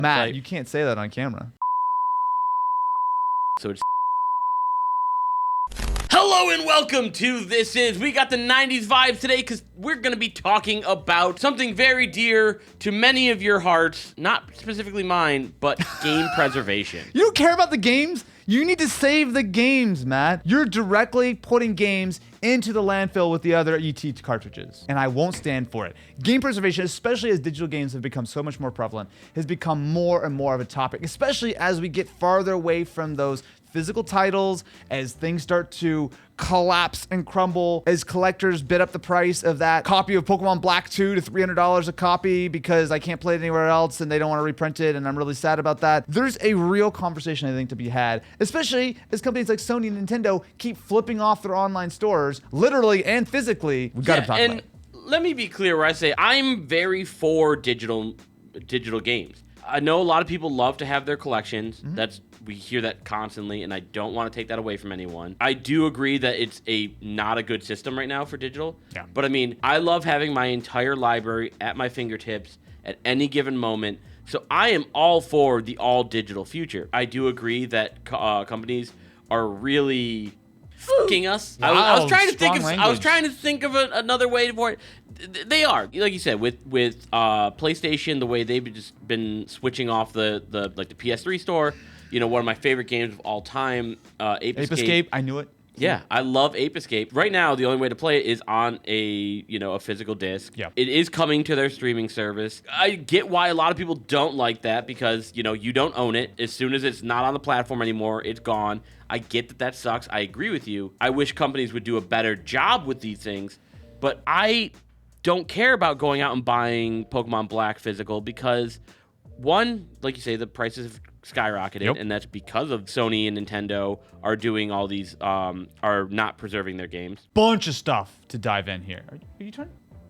Matt, Like, you can't say that on camera. so it's hello and welcome to This Is. We got the 90s vibes today because we're going to be talking about something very dear to many of your hearts, not specifically mine, but game preservation. You don't care about the games? You need to save the games, Matt. You're directly putting games into the landfill with the other ET cartridges, and I won't stand for it. Game preservation, especially as digital games have become so much more prevalent, has become more and more of a topic, especially as we get farther away from those physical titles, as things start to collapse and crumble, as collectors bid up the price of that copy of Pokemon Black 2 to $300 a copy because I can't play it anywhere else and they don't want to reprint it, and I'm really sad about that. There's a real conversation, I think, to be had, especially as companies like Sony and Nintendo keep flipping off their online stores, literally and physically. We've got to talk about it. Let me be clear where I say I'm very for digital games. I know a lot of people love to have their collections. We hear that constantly, and I don't want to take that away from anyone. I do agree that it's not a good system right now for digital. Yeah. But I mean, I love having my entire library at my fingertips at any given moment. So I am all for the all digital future. I do agree that companies are really fucking us. Wow, I was trying to think of another way for it. They are, like you said, with PlayStation, the way they've just been switching off the PS3 store. You know, one of my favorite games of all time, Ape Escape. I knew it. Yeah, I love Ape Escape. Right now, the only way to play it is on a physical disc. Yeah. It is coming to their streaming service. I get why a lot of people don't like that because, you don't own it. As soon as it's not on the platform anymore, it's gone. I get that sucks. I agree with you. I wish companies would do a better job with these things, but I don't care about going out and buying Pokemon Black physical because, one, like you say, the prices have skyrocketed, Yep. and that's because of Sony and Nintendo are doing all these, are not preserving their games. Bunch of stuff to dive in here. Are you trying?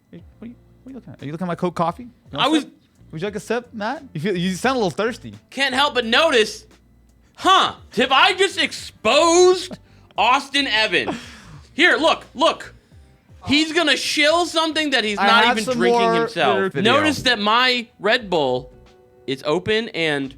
What are you looking at? Are you looking at my Coke coffee? Would you like a sip, Matt? You sound a little thirsty. Can't help but notice, have I just exposed Austin Evans? Here, look. He's gonna shill something that he's not even drinking himself. Notice that my Red Bull is open and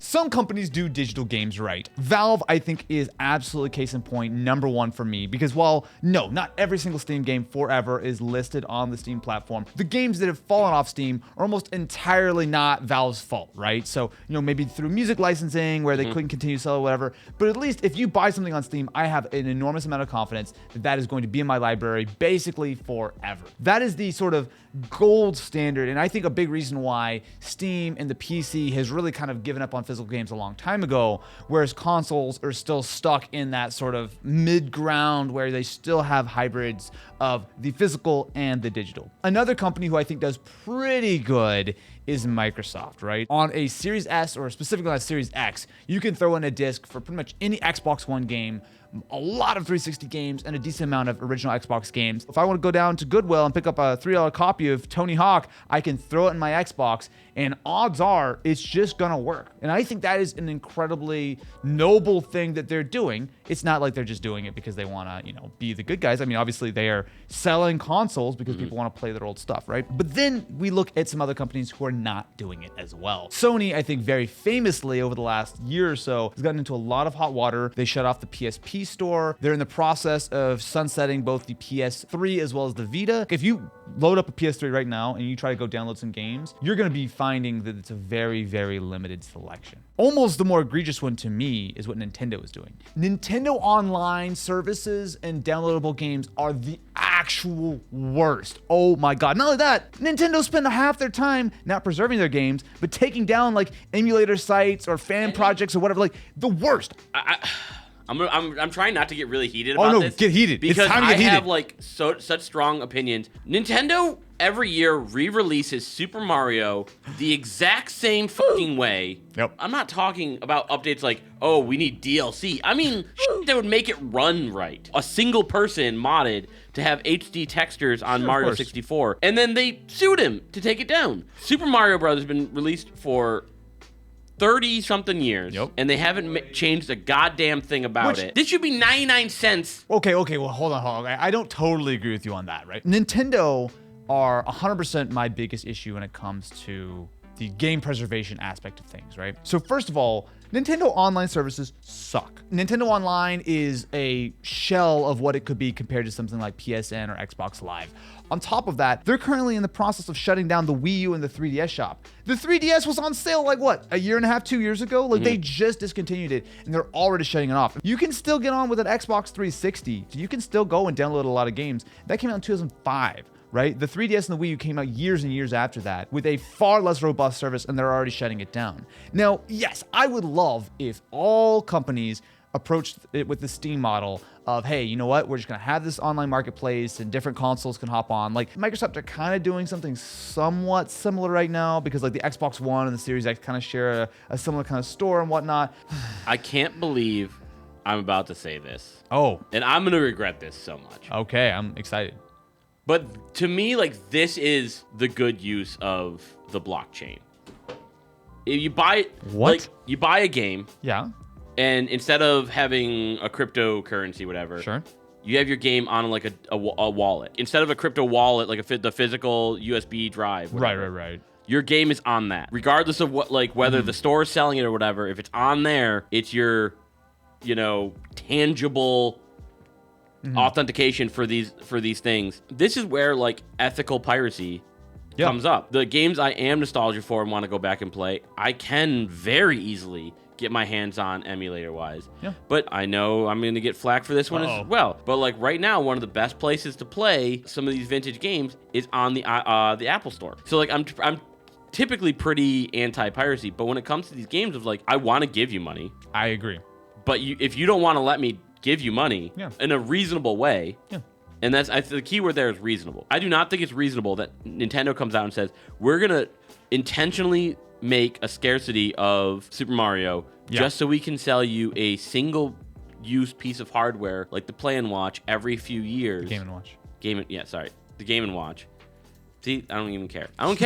some companies do digital games right. Valve, I think, is absolutely case in point number one for me because while, no, not every single Steam game forever is listed on the Steam platform, the games that have fallen off Steam are almost entirely not Valve's fault, right? So, maybe through music licensing where they couldn't continue to sell or whatever, but at least if you buy something on Steam, I have an enormous amount of confidence that that is going to be in my library basically forever. That is the sort of gold standard, and I think a big reason why Steam and the PC has really kind of given up on physical games a long time ago, whereas consoles are still stuck in that sort of mid-ground where they still have hybrids of the physical and the digital. Another company who I think does pretty good is Microsoft, right? On a Series S or specifically on a Series X, you can throw in a disc for pretty much any Xbox One game, a lot of 360 games, and a decent amount of original Xbox games. If I want to go down to Goodwill and pick up a $3 copy of Tony Hawk, I can throw it in my Xbox, and odds are it's just gonna work. And I think that is an incredibly noble thing that they're doing. It's not like they're just doing it because they wanna, be the good guys. I mean, obviously they are selling consoles because people wanna play their old stuff, right? But then we look at some other companies who are not doing it as well. Sony, I think very famously over the last year or so, has gotten into a lot of hot water. They shut off the PSP store. They're in the process of sunsetting both the PS3 as well as the Vita. If you load up a PS3 right now and you try to go download some games, you're gonna be finding that it's a very, very limited selection. Almost the more egregious one to me is what Nintendo is doing. Nintendo Online services and downloadable games are the actual worst. Oh my God. Not only that, Nintendo spend half their time not preserving their games, but taking down emulator sites or fan projects or whatever, the worst. I'm trying not to get really heated about this. Get heated. Because it's time to get heated. I have such strong opinions. Nintendo every year re-releases Super Mario the exact same fucking way. Yep. I'm not talking about updates like, oh, we need DLC. I mean, that would make it run right. A single person modded to have HD textures on Mario 64, and then they sued him to take it down. Super Mario Bros. Has been released for 30-something years, and they haven't changed a goddamn thing about it. This should be 99 cents. Okay, well, hold on. I don't totally agree with you on that, right? Nintendo are 100% my biggest issue when it comes to the game preservation aspect of things, right? So first of all, Nintendo Online services suck. Nintendo Online is a shell of what it could be compared to something like PSN or Xbox Live. On top of that, they're currently in the process of shutting down the Wii U and the 3DS shop. The 3DS was on sale like what, a year and a half, 2 years ago? Like they just discontinued it and they're already shutting it off. You can still get on with an Xbox 360. So you can still go and download a lot of games. That came out in 2005. Right? The 3DS and the Wii U came out years and years after that with a far less robust service, and they're already shutting it down. Now, yes, I would love if all companies approached it with the Steam model of, hey, you know what? We're just going to have this online marketplace and different consoles can hop on. Like Microsoft are kind of doing something somewhat similar right now because like the Xbox One and the Series X kind of share a similar kind of store and whatnot. I can't believe I'm about to say this. Oh. And I'm going to regret this so much. Okay, I'm excited. But to me, like, this is the good use of the blockchain. If you buy What? You buy a game, Yeah. and instead of having a cryptocurrency, whatever, Sure. you have your game on like a wallet. Instead of a crypto wallet, like the physical USB drive. Whatever, Right. Your game is on that, regardless of what, like, whether the store is selling it or whatever. If it's on there, it's your, tangible authentication for these things. This is where like ethical piracy comes up. The games I am nostalgic for and want to go back and play, I can very easily get my hands on emulator wise. Yeah. But I know I'm going to get flack for this one as well. But like right now, one of the best places to play some of these vintage games is on the Apple Store. So like I'm typically pretty anti-piracy, but when it comes to these games of like, I want to give you money. I agree. But if you don't want to let me give you money in a reasonable way. Yeah. And that's the key word there is reasonable. I do not think it's reasonable that Nintendo comes out and says, we're going to intentionally make a scarcity of Super Mario just so we can sell you a single use piece of hardware like the Play & Watch every few years. Game & Watch. The Game & Watch. See, I don't even care. I don't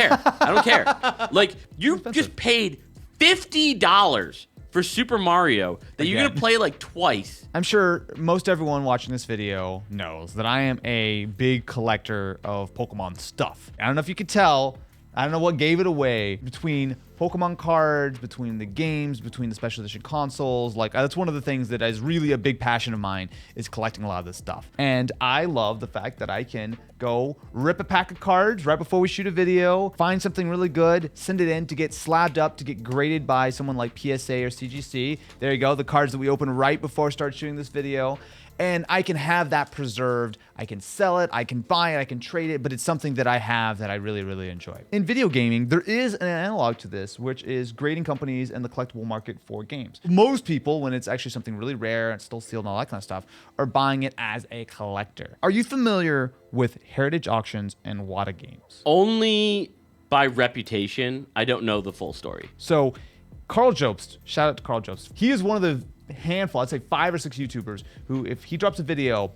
care. Like, you just paid $50 for Super Mario that you're going to play like twice. I'm sure most everyone watching this video knows that I am a big collector of Pokemon stuff. I don't know if you could tell. I don't know what gave it away between Pokemon cards, between the games, between the special edition consoles. Like, that's one of the things that is really a big passion of mine is collecting a lot of this stuff. And I love the fact that I can go rip a pack of cards right before we shoot a video, find something really good, send it in to get slabbed up, to get graded by someone like PSA or CGC. There you go, the cards that we open right before we start shooting this video. And I can have that preserved. I can sell it, I can buy it, I can trade it, but it's something that I have that I really, really enjoy. In video gaming, there is an analog to this, which is grading companies and the collectible market for games. Most people, when it's actually something really rare and still sealed and all that kind of stuff, are buying it as a collector. Are you familiar with Heritage Auctions and Wata Games? Only by reputation. I don't know the full story. So, Carl Jobst, shout out to Carl Jobst. He is one of the handful, I'd say 5 or 6 YouTubers who, if he drops a video,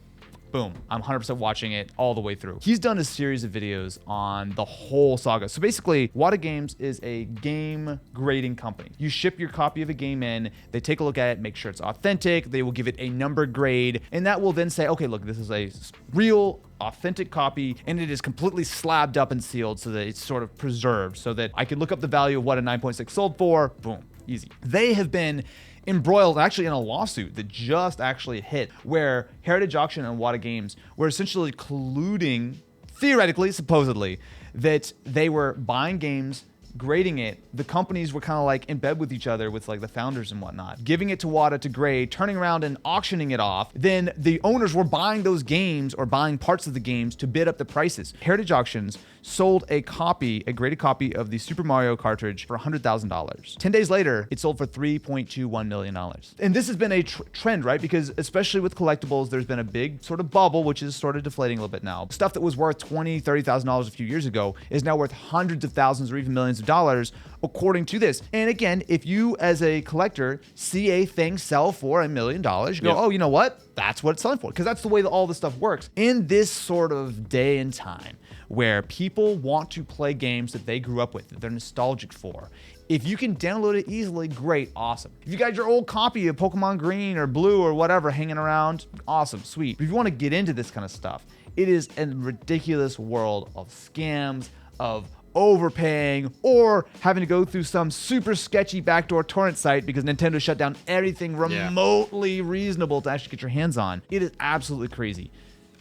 boom, I'm 100% watching it all the way through. He's done a series of videos on the whole saga. So basically, Wata Games is a game grading company. You ship your copy of a game in, they take a look at it, make sure it's authentic, they will give it a numbered grade, and that will then say, okay, look, this is a real, authentic copy, and it is completely slabbed up and sealed so that it's sort of preserved, so that I can look up the value of what a 9.6 sold for, boom, easy. They have been embroiled actually in a lawsuit that just actually hit, where Heritage Auction and Wata Games were essentially colluding, theoretically, supposedly, that they were buying games, grading it. The companies were kind of like in bed with each other, with like the founders and whatnot, giving it to Wata to grade, turning around and auctioning it off. Then the owners were buying those games or buying parts of the games to bid up the prices. Heritage Auctions sold a graded copy of the Super Mario cartridge for $100,000. 10 days later, it sold for $3.21 million. And this has been a trend, right? Because especially with collectibles, there's been a big sort of bubble, which is sort of deflating a little bit now. Stuff that was worth $20,000, $30,000 a few years ago is now worth hundreds of thousands or even millions of dollars, according to this. And again, if you as a collector see a thing sell for $1 million, you go, oh, you know what? That's what it's selling for. Because that's the way that all this stuff works. In this sort of day and time where people want to play games that they grew up with, that they're nostalgic for, if you can download it easily, great, awesome. If you got your old copy of Pokemon Green or Blue or whatever hanging around, awesome, sweet. But if you want to get into this kind of stuff It is a ridiculous world of scams, of overpaying, or having to go through some super sketchy backdoor torrent site because Nintendo shut down everything remotely reasonable to actually get your hands on. It is absolutely crazy.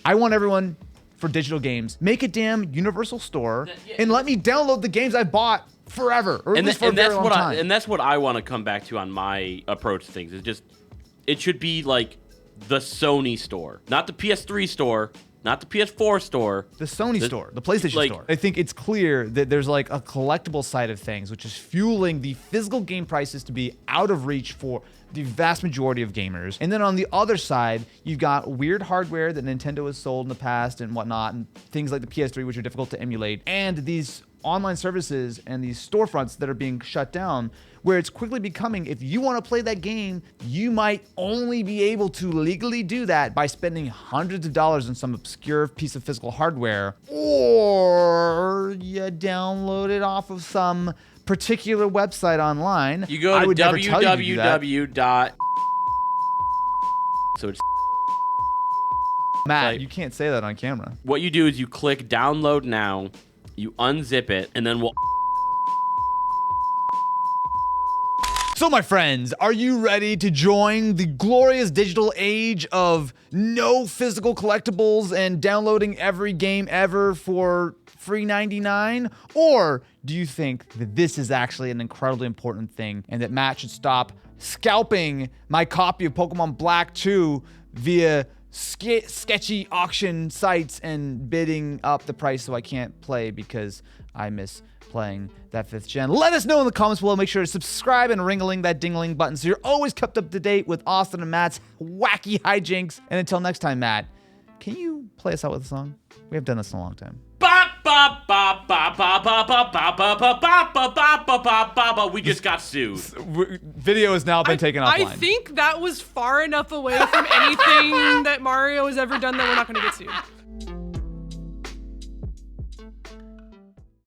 I want everyone, for digital games, make a damn universal store and let me download the games I bought forever, or at least for a very long time. And that's what I want to come back to on my approach to things. Is just, it should be like the Sony store, not the PS3 store, not the PS4 store. The Sony store, the PlayStation store. I think it's clear that there's like a collectible side of things, which is fueling the physical game prices to be out of reach for the vast majority of gamers. And then on the other side, you've got weird hardware that Nintendo has sold in the past and whatnot, and things like the PS3, which are difficult to emulate, and these online services and these storefronts that are being shut down, where it's quickly becoming, if you want to play that game, you might only be able to legally do that by spending hundreds of dollars on some obscure piece of physical hardware, or you download it off of some particular website online. You go to www. So it's Matt, like, you can't say that on camera. what you do is you click download now, you unzip it, and then we'll. So, my friends, are you ready to join the glorious digital age of no physical collectibles and downloading every game ever for free 99? Or do you think that this is actually an incredibly important thing and that Matt should stop scalping my copy of Pokemon Black 2 via sketchy auction sites and bidding up the price so I can't play because I miss playing that 5th gen? Let us know in the comments below. Make sure to subscribe and ring-a-ling that ding-a-ling button so you're always kept up to date with Austin and Matt's wacky hijinks. And until next time, Matt, can you play us out with a song? We haven't done this in a long time. We just got sued. Video has now been taken offline. I think that was far enough away from anything that Mario has ever done that we're not going to get sued.